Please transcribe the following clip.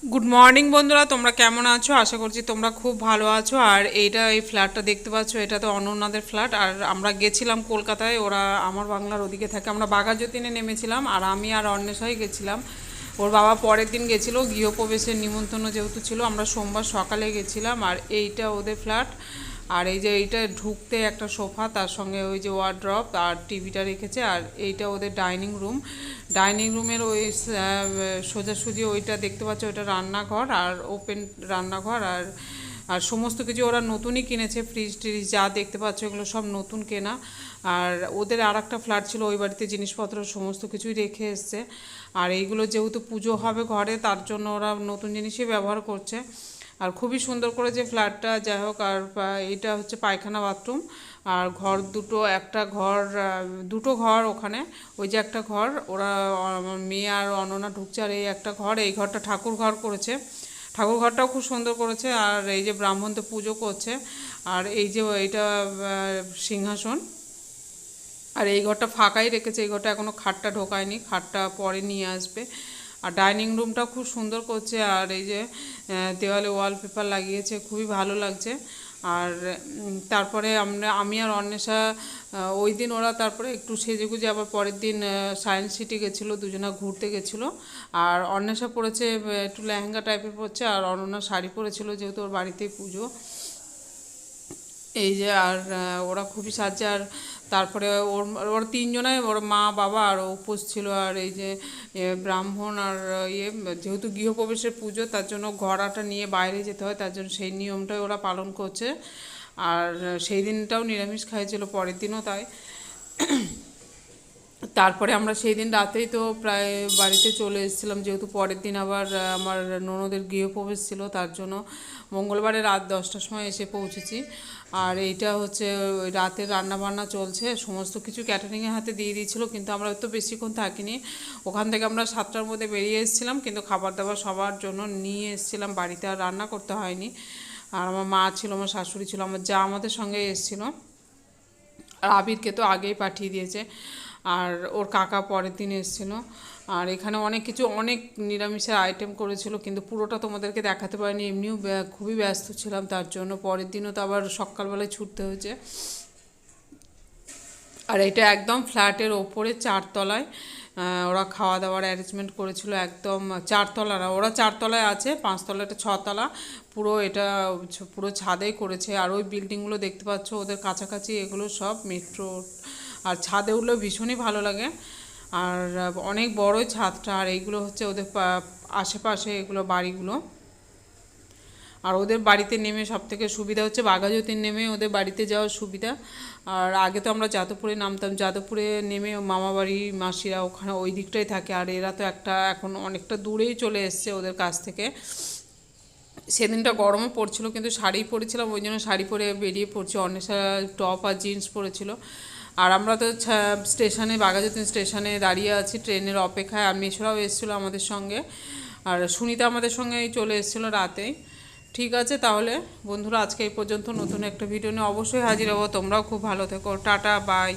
Good morning বন্ধুরা, তোমরা কেমন আছো? আশা করছি তোমরা খুব ভালো আছো। আর এই ফ্ল্যাটটা দেখতে পাচ্ছ, এটা তো অনন্যাদের ফ্ল্যাট। আর আমরা গেছিলাম কলকাতায়, ওরা আমার বাংলার ওদিকে থাকে। আমরা বাঘাযতীনে নেমেছিলাম, আর আমি আর অন্বেষাই গেছিলাম। ওর বাবা পরের দিন গেছিলো, গৃহপ্রবেশের নিমন্ত্রণ যেহেতু ছিল। আমরা সোমবার সকালে গেছিলাম। আর এইটা ওদের ফ্ল্যাট। আর এই যে এইটা ঢুকতে একটা সোফা, তার সঙ্গে ওই যে ওয়ার্ড্রপ আর টিভিটা রেখেছে। আর এইটা ওদের ডাইনিং রুম। ডাইনিং রুমের ওই সোজাসুজি ওইটা দেখতে পাচ্ছ, ওইটা রান্নাঘর আর ওপেন রান্নাঘর। আর আর সমস্ত কিছু ওরা নতুনই কিনেছে, ফ্রিজ ট্রিজ যা দেখতে পাচ্ছ এগুলো সব নতুন কেনা। আর ওদের আর একটা ফ্ল্যাট ছিল, ওই বাড়িতে জিনিসপত্র সমস্ত কিছুই রেখে এসছে। আর এইগুলো যেহেতু পুজো হবে ঘরে, তার জন্য ওরা নতুন জিনিসই ব্যবহার করছে। আর খুবই সুন্দর করে যে ফ্ল্যাটটা, যাই হোক। আর এটা হচ্ছে পায়খানা বাথরুম। আর ঘর দুটো, একটা ঘর, দুটো ঘর ওখানে। ওই যে একটা ঘর, ওরা আমার মেয়ে আর অনন্যা ঢুকছে। আর এই একটা ঘর, এই ঘরটা ঠাকুর ঘর করেছে। ঠাকুর ঘরটাও খুব সুন্দর করেছে। আর এই যে ব্রাহ্মণ তো পুজো করছে। আর এই যে এইটা সিংহাসন। আর এই ঘরটা ফাঁকাই রেখেছে, এই ঘরটা এখনও খাটটা ঢোকায়নি, খাটটা পরে নিয়ে আসবে। আর ডাইনিং রুমটা খুব সুন্দর করছে। আর এই যে দেওয়ালে ওয়ালপেপার লাগিয়েছে, খুবই ভালো লাগছে। আর তারপরে আমি আর অন্বেষা ওই দিন ওরা তারপরে একটু সেজেগুজে আবার পরের দিন সায়েন্স সিটি গেছিলো, দুজনা ঘুরতে গেছিলো। আর অন্বেষা পরেছে একটু লেহেঙ্গা টাইপের পরছে, আর অনন্যা শাড়ি পরেছিল, যেহেতু ওর বাড়িতেই পুজো। এই যে আর ওরা খুবই সাজছে। আর তারপরে ওর ওর তিনজনায়, ওর মা বাবা আর উপোস ছিল। আর এই যে ব্রাহ্মণ আর যেহেতু গৃহপ্রবেশের পুজো, তার জন্য ঘোড়াটা নিয়ে বাইরে যেতে হয়, তার জন্য সেই নিয়মটাই ওরা পালন করছে। আর সেই দিনটাও নিরামিষ খাইছিল, পরের দিনও তাই। তারপরে আমরা সেই দিন রাতেই তো প্রায় বাড়িতে চলে এসেছিলাম, যেহেতু পরের দিন আবার আমার ননদের গৃহপ্রবেশ ছিল, তার জন্য মঙ্গলবারে রাত 10টার সময় এসে পৌঁছেছি। আর এইটা হচ্ছে ওই রাতের রান্নাবান্না চলছে, সমস্ত কিছু ক্যাটারিংয়ের হাতে দিয়ে দিয়েছিলো, কিন্তু আমরা তো বেশিক্ষণ থাকিনি। ওখান থেকে আমরা 7টার মধ্যে বেরিয়ে এসেছিলাম, কিন্তু খাবার দাবার সবার জন্য নিয়ে এসেছিলাম বাড়িতে, আর রান্না করতে হয়নি। আর আমার মা ছিল, আমার শাশুড়ি ছিল, আমার যা আমাদের সঙ্গে এসেছিলো। আর আবিরকে তো আগেই পাঠিয়ে দিয়েছে। আর ওর কাকা পরের দিন এসেছিল। আর এখানে অনেক কিছু, অনেক নিরামিষের আইটেম করেছিল, কিন্তু পুরোটা তোমাদেরকে দেখাতে পারিনি, এমনিও খুবই ব্যস্ত ছিলাম, তার জন্য পরের দিনও তো আবার সকালবেলায় ছুটতে হয়েছে। আর এটা একদম ফ্ল্যাটের ওপরে 4তলায় ওরা খাওয়া দাওয়ার অ্যারেঞ্জমেন্ট করেছিল। একদম 4তলা না, ওরা 4তলায় আছে, 5তলা, এটা 6তলা। পুরো এটা পুরো ছাদেই করেছে। আর ওই বিল্ডিংগুলো দেখতে পাচ্ছ ওদের কাছাকাছি, এগুলো সব মেট্রো। আর ছাদে উঠলেও ভীষণই ভালো লাগে। আর অনেক বড়ই ছাদটা। আর এইগুলো হচ্ছে ওদের আশেপাশে এগুলো বাড়িগুলো। আর ওদের বাড়িতে নেমে সবথেকে সুবিধা হচ্ছে বাঘাযতীন নেমে ওদের বাড়িতে যাওয়ার সুবিধা। আর আগে তো আমরা যাদবপুরে নামতাম, যাদবপুরে নেমে মামাবাড়ি মাসিরা ওখানে ওই দিকটাই থাকে। আর এরা তো এখন অনেকটা দূরেই চলে এসছে ওদের কাছ থেকে। সেদিনটা গরমও পড়ছিল, কিন্তু শাড়ি পরেছিলাম, ওই জন্য শাড়ি পরে বেরিয়ে পড়ছি। অন্বেষা টপ আর জিন্স পরেছিল। আর আমরা তো স্টেশনে, বাঘাযতীন স্টেশনে দাঁড়িয়ে আছি ট্রেনের অপেক্ষায়। আর মেশোরাও এসেছিলো আমাদের সঙ্গে। আর সুনিতা আমাদের সঙ্গে চলে এসেছিলো রাতেই। ঠিক আছে তাহলে বন্ধুরা, আজকে এই পর্যন্ত। নতুন একটা ভিডিও নিয়ে অবশ্যই হাজির হবো। তোমরাও খুব ভালো থেকো, টাটা, বাই।